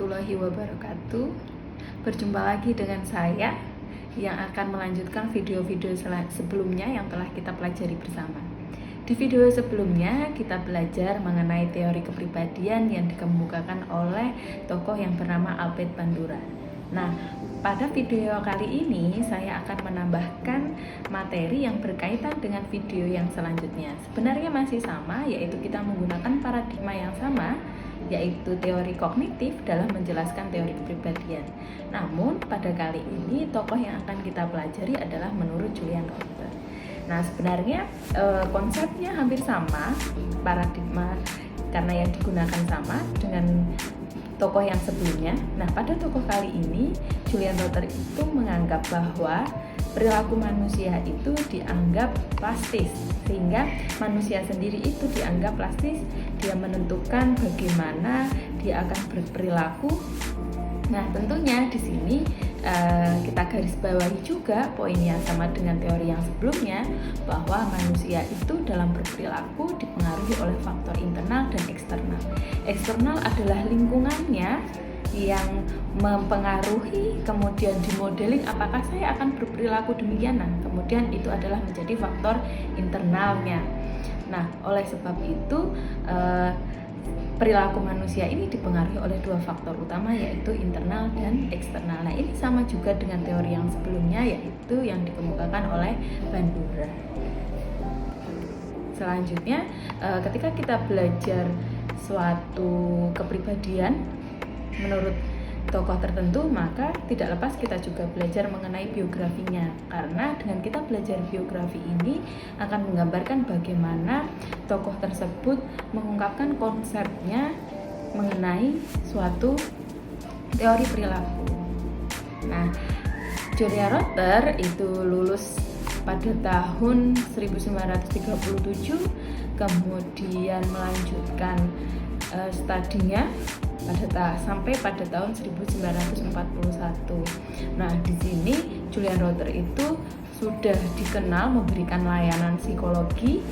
warahmatullahi wabarakatuh. Berjumpa lagi dengan saya yang akan melanjutkan video-video sebelumnya yang telah kita pelajari bersama. Di video sebelumnya kita belajar mengenai teori kepribadian yang dikemukakan oleh tokoh yang bernama Albert Bandura. Nah, pada video kali ini saya akan menambahkan materi yang berkaitan dengan video yang selanjutnya. Sebenarnya masih sama, yaitu kita menggunakan paradigma yang sama, yaitu teori kognitif dalam menjelaskan teori kepribadian. Namun pada kali ini tokoh yang akan kita pelajari adalah menurut Julian Rother. Nah, sebenarnya konsepnya hampir sama, paradigma karena yang digunakan sama dengan tokoh yang sebelumnya. Nah, pada tokoh kali ini Julian Rother itu menganggap bahwa perilaku manusia itu dianggap plastis, sehingga manusia sendiri itu dianggap plastis. Dia menentukan bagaimana dia akan berperilaku. Nah, tentunya di sini kita garis bawahi juga poin yang sama dengan teori yang sebelumnya, bahwa manusia itu dalam berperilaku dipengaruhi oleh faktor internal dan eksternal. Eksternal adalah lingkungannya yang mempengaruhi, kemudian dimodeling apakah saya akan berperilaku demikian. Nah, kemudian itu adalah menjadi faktor internalnya. Nah, oleh sebab itu perilaku manusia ini dipengaruhi oleh dua faktor utama, yaitu internal dan eksternal. Nah, ini sama juga dengan teori yang sebelumnya, yaitu yang dikemukakan oleh Bandura. Selanjutnya, ketika kita belajar suatu kepribadian menurut tokoh tertentu, maka tidak lepas kita juga belajar mengenai biografinya, karena dengan kita belajar biografi ini akan menggambarkan bagaimana tokoh tersebut mengungkapkan konsepnya mengenai suatu teori perilaku. Nah, Julian Rother itu lulus pada tahun 1937, kemudian melanjutkan studinya sampai pada tahun 1941. Nah, di sini Julian Rother itu sudah dikenal memberikan layanan psikologi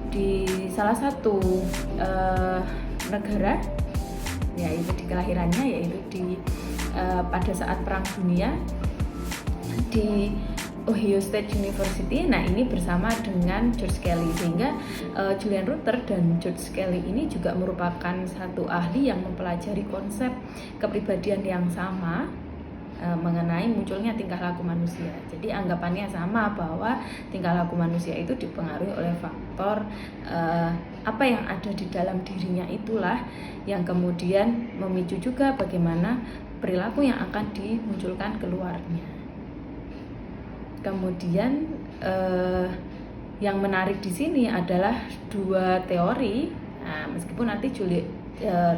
di salah satu negara, yaitu di kelahirannya, yaitu pada saat Perang Dunia di Ohio State University. Nah, ini bersama dengan George Kelly, sehingga Julian Rother dan George Kelly ini juga merupakan satu ahli yang mempelajari konsep kepribadian yang sama mengenai munculnya tingkah laku manusia. Jadi anggapannya sama, bahwa tingkah laku manusia itu dipengaruhi oleh faktor apa yang ada di dalam dirinya, itulah yang kemudian memicu juga bagaimana perilaku yang akan dimunculkan keluarnya. Kemudian yang menarik di sini adalah dua teori. Nah, meskipun nanti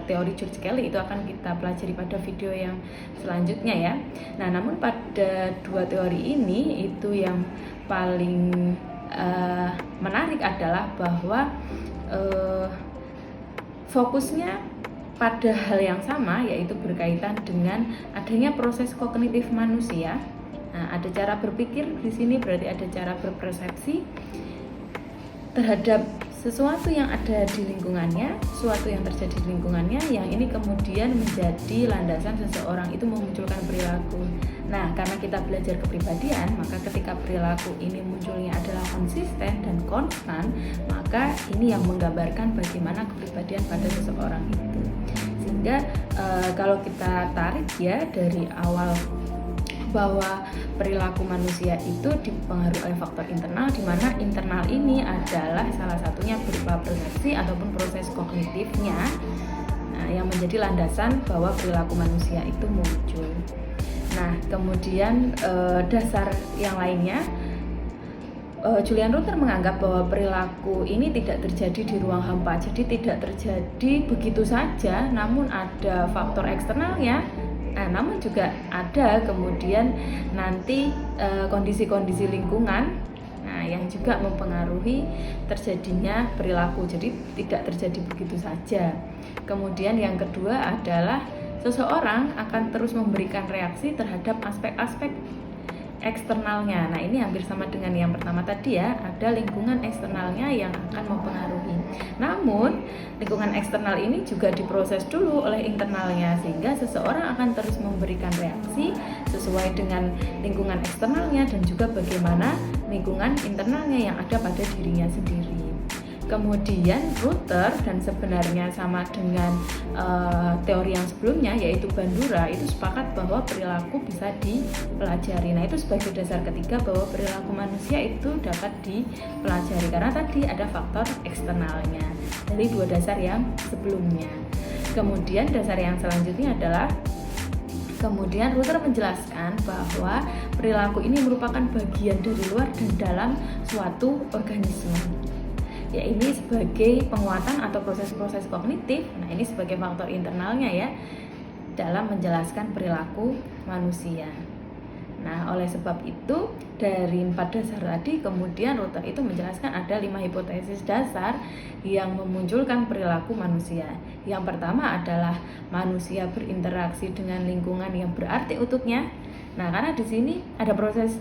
teori George Kelly itu akan kita pelajari pada video yang selanjutnya ya. Nah, namun pada dua teori ini itu yang paling menarik adalah bahwa fokusnya pada hal yang sama, yaitu berkaitan dengan adanya proses kognitif manusia. Nah, ada cara berpikir di sini, berarti ada cara berpersepsi terhadap sesuatu yang ada di lingkungannya, sesuatu yang terjadi di lingkungannya, yang ini kemudian menjadi landasan seseorang itu memunculkan perilaku. Nah, karena kita belajar kepribadian, maka ketika perilaku ini munculnya adalah konsisten dan konstan, maka ini yang menggambarkan bagaimana kepribadian pada seseorang itu. Sehingga kalau kita tarik ya dari awal, bahwa perilaku manusia itu dipengaruhi oleh faktor internal, di mana internal ini adalah salah satunya berupa persepsi ataupun proses kognitifnya, yang menjadi landasan bahwa perilaku manusia itu muncul. Nah, kemudian dasar yang lainnya, Julian Rother menganggap bahwa perilaku ini tidak terjadi di ruang hampa, jadi tidak terjadi begitu saja, namun ada faktor eksternalnya. Nah, namun juga ada kemudian nanti kondisi-kondisi lingkungan, yang juga mempengaruhi terjadinya perilaku, jadi tidak terjadi begitu saja. Kemudian yang kedua adalah seseorang akan terus memberikan reaksi terhadap aspek-aspek eksternalnya. Nah, ini hampir sama dengan yang pertama tadi ya, ada lingkungan eksternalnya yang akan mempengaruhi. Namun, lingkungan eksternal ini juga diproses dulu oleh internalnya, sehingga seseorang akan terus memberikan reaksi sesuai dengan lingkungan eksternalnya dan juga bagaimana lingkungan internalnya yang ada pada dirinya sendiri. Kemudian Ruther, dan sebenarnya sama dengan teori yang sebelumnya yaitu Bandura, itu sepakat bahwa perilaku bisa dipelajari. Nah, itu sebagai dasar ketiga bahwa perilaku manusia itu dapat dipelajari karena tadi ada faktor eksternalnya dari dua dasar yang sebelumnya. Kemudian dasar yang selanjutnya adalah kemudian Ruther menjelaskan bahwa perilaku ini merupakan bagian dari luar dan dalam suatu organisme. Ya, ini sebagai penguatan atau proses-proses kognitif. Nah, ini sebagai faktor internalnya ya dalam menjelaskan perilaku manusia. Nah, oleh sebab itu dari 4 dasar tadi kemudian Ruther itu menjelaskan ada 5 hipotesis dasar yang memunculkan perilaku manusia. Yang pertama adalah manusia berinteraksi dengan lingkungan yang berarti untuknya. Nah, karena di sini ada proses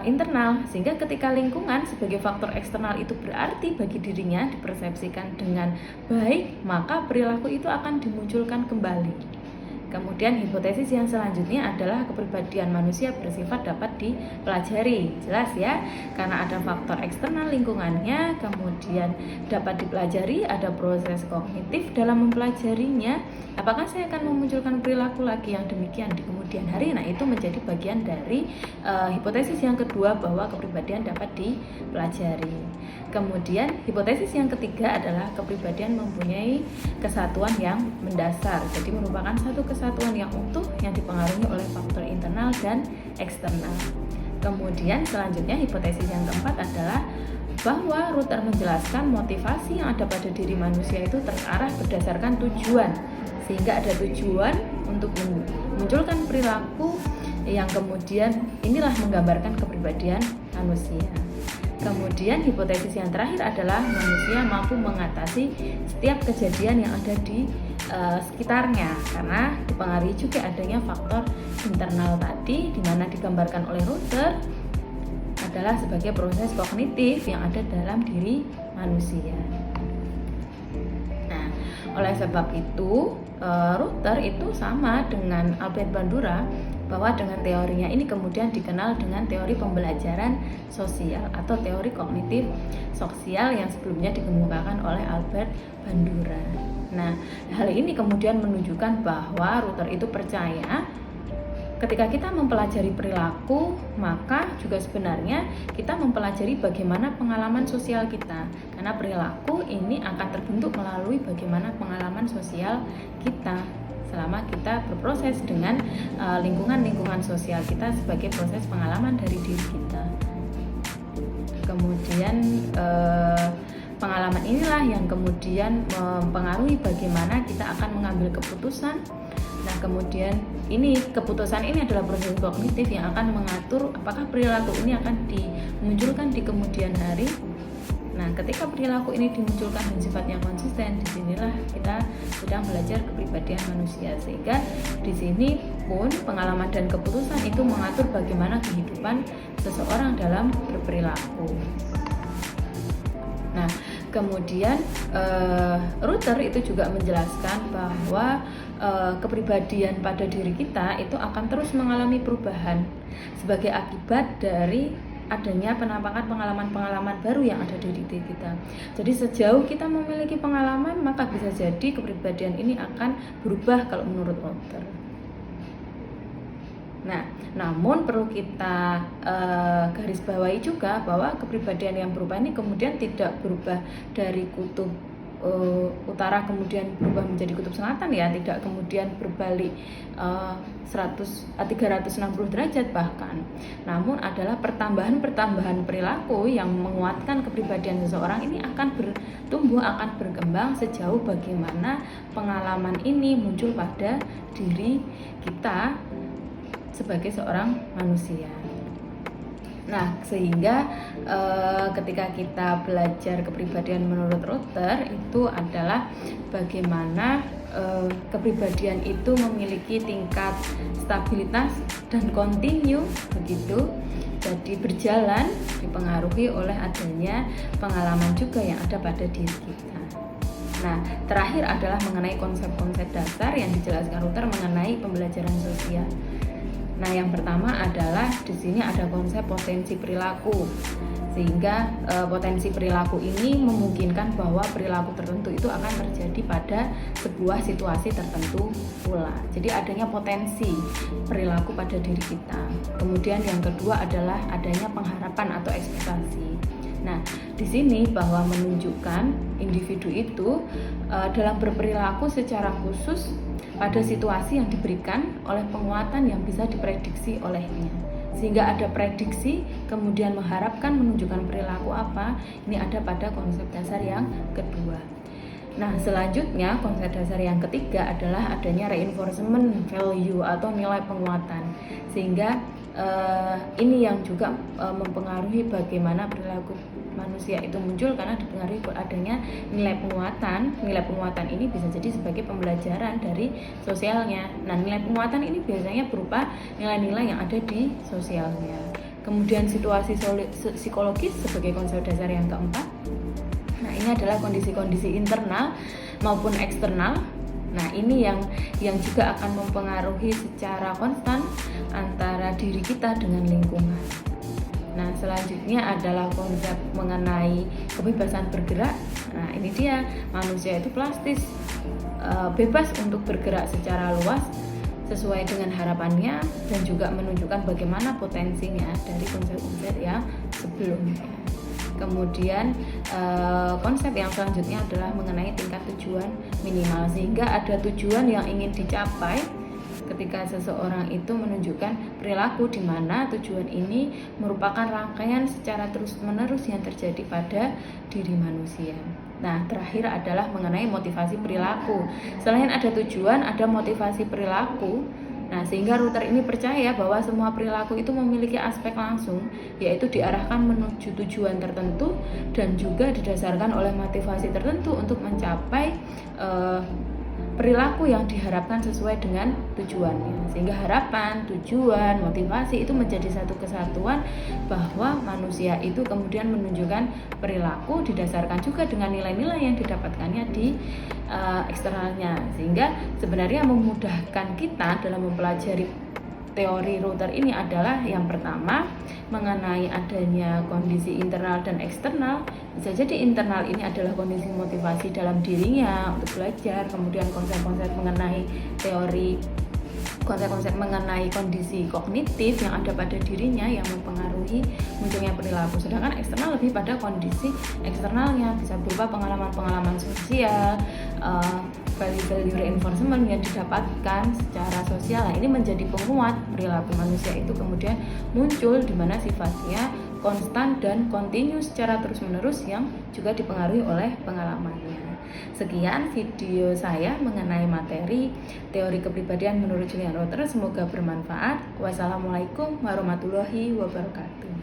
internal, sehingga ketika lingkungan sebagai faktor eksternal itu berarti bagi dirinya dipersepsikan dengan baik, maka perilaku itu akan dimunculkan kembali. Kemudian hipotesis yang selanjutnya adalah kepribadian manusia bersifat dapat dipelajari. Jelas ya, karena ada faktor eksternal lingkungannya, kemudian dapat dipelajari, ada proses kognitif dalam mempelajarinya. Apakah saya akan memunculkan perilaku lagi yang demikian di kemudian hari? Nah, itu menjadi bagian dari hipotesis yang kedua bahwa kepribadian dapat dipelajari. Kemudian hipotesis yang ketiga adalah kepribadian mempunyai kesatuan yang mendasar. Jadi merupakan satu kesatuan yang utuh yang dipengaruhi oleh faktor internal dan eksternal. Kemudian selanjutnya hipotesis yang keempat adalah bahwa Ruther menjelaskan motivasi yang ada pada diri manusia itu terarah berdasarkan tujuan, sehingga ada tujuan untuk memunculkan perilaku yang kemudian inilah menggambarkan kepribadian manusia. Kemudian hipotesis yang terakhir adalah manusia mampu mengatasi setiap kejadian yang ada di sekitarnya karena dipengaruhi juga adanya faktor internal tadi, di mana digambarkan oleh Ruther adalah sebagai proses kognitif yang ada dalam diri manusia. Nah, oleh sebab itu Ruther itu sama dengan Albert Bandura bahwa dengan teorinya ini kemudian dikenal dengan teori pembelajaran sosial atau teori kognitif sosial yang sebelumnya dikemukakan oleh Albert Bandura. Nah, hal ini kemudian menunjukkan bahwa Ruther itu percaya ketika kita mempelajari perilaku, maka juga sebenarnya kita mempelajari bagaimana pengalaman sosial kita. Karena perilaku ini akan terbentuk melalui bagaimana pengalaman sosial kita selama kita berproses dengan lingkungan-lingkungan sosial kita sebagai proses pengalaman dari diri kita. Kemudian pengalaman inilah yang kemudian mempengaruhi bagaimana kita akan mengambil keputusan. Nah, kemudian keputusan ini adalah proses kognitif yang akan mengatur apakah perilaku ini akan dimunculkan di kemudian hari. Nah, ketika perilaku ini dimunculkan dan sifatnya konsisten, disinilah kita sedang belajar kepribadian manusia. Sehingga di sini pun pengalaman dan keputusan itu mengatur bagaimana kehidupan seseorang dalam berperilaku. Nah, kemudian Ruther itu juga menjelaskan bahwa kepribadian pada diri kita itu akan terus mengalami perubahan sebagai akibat dari adanya penampakan pengalaman-pengalaman baru yang ada di diri kita. Jadi sejauh kita memiliki pengalaman, maka bisa jadi kepribadian ini akan berubah kalau menurut Ruther. Nah, namun perlu kita garis bawahi juga bahwa kepribadian yang berubah ini kemudian tidak berubah dari kutub utara kemudian berubah menjadi kutub selatan ya, tidak kemudian berbalik 360 derajat bahkan. Namun adalah pertambahan perilaku yang menguatkan kepribadian seseorang ini akan bertumbuh, akan berkembang sejauh bagaimana pengalaman ini muncul pada diri kita sebagai seorang manusia. Nah, sehingga ketika kita belajar kepribadian menurut Rother itu adalah bagaimana kepribadian itu memiliki tingkat stabilitas dan kontinu begitu. Jadi berjalan dipengaruhi oleh adanya pengalaman juga yang ada pada diri kita. Nah, terakhir adalah mengenai konsep-konsep dasar yang dijelaskan Rother mengenai pembelajaran sosial. Nah, yang pertama adalah di sini ada konsep potensi perilaku. Sehingga potensi perilaku ini memungkinkan bahwa perilaku tertentu itu akan terjadi pada sebuah situasi tertentu pula. Jadi adanya potensi perilaku pada diri kita. Kemudian yang kedua adalah adanya pengharapan atau ekspektasi. Nah, di sini bahwa menunjukkan individu itu dalam berperilaku secara khusus pada situasi yang diberikan oleh penguatan yang bisa diprediksi olehnya. Sehingga ada prediksi, kemudian mengharapkan menunjukkan perilaku apa, ini ada pada konsep dasar yang kedua. Nah, selanjutnya konsep dasar yang ketiga adalah adanya reinforcement value atau nilai penguatan. Sehingga ini yang juga mempengaruhi bagaimana perilaku manusia itu muncul karena dipengaruhi adanya nilai penguatan. Nilai penguatan ini bisa jadi sebagai pembelajaran dari sosialnya. Nah, nilai penguatan ini biasanya berupa nilai-nilai yang ada di sosialnya. Kemudian situasi psikologis sebagai konsep dasar yang keempat. Nah, ini adalah kondisi-kondisi internal maupun eksternal. Nah, ini yang juga akan mempengaruhi secara konstan antara diri kita dengan lingkungan. Nah, selanjutnya adalah konsep mengenai kebebasan bergerak. Nah, ini dia, manusia itu plastis, bebas untuk bergerak secara luas sesuai dengan harapannya dan juga menunjukkan bagaimana potensinya dari konsep-konsep yang sebelumnya. Kemudian konsep yang selanjutnya adalah mengenai tingkat tujuan minimal, sehingga ada tujuan yang ingin dicapai ketika seseorang itu menunjukkan perilaku di mana tujuan ini merupakan rangkaian secara terus-menerus yang terjadi pada diri manusia. Nah, terakhir adalah mengenai motivasi perilaku. Selain ada tujuan, ada motivasi perilaku. Nah, sehingga Rother ini percaya bahwa semua perilaku itu memiliki aspek langsung, yaitu diarahkan menuju tujuan tertentu dan juga didasarkan oleh motivasi tertentu untuk mencapai perilaku yang diharapkan sesuai dengan tujuannya. Sehingga harapan, tujuan, motivasi itu menjadi satu kesatuan bahwa manusia itu kemudian menunjukkan perilaku didasarkan juga dengan nilai-nilai yang didapatkannya di eksternalnya. Sehingga sebenarnya memudahkan kita dalam mempelajari teori Rother ini adalah yang pertama mengenai adanya kondisi internal dan eksternal. Bisa jadi internal ini adalah kondisi motivasi dalam dirinya untuk belajar, kemudian konsep-konsep mengenai teori, konsep-konsep mengenai kondisi kognitif yang ada pada dirinya yang mempengaruhi munculnya perilaku. Sedangkan eksternal lebih pada kondisi eksternalnya, bisa berupa pengalaman-pengalaman sosial, value reinforcement yang didapatkan secara sosial. Nah, ini menjadi penguat perilaku manusia itu kemudian muncul di mana sifatnya konstan dan kontinu secara terus-menerus yang juga dipengaruhi oleh pengalamannya. Sekian video saya mengenai materi teori kepribadian menurut Julian Rother. Semoga bermanfaat. Wassalamualaikum warahmatullahi wabarakatuh.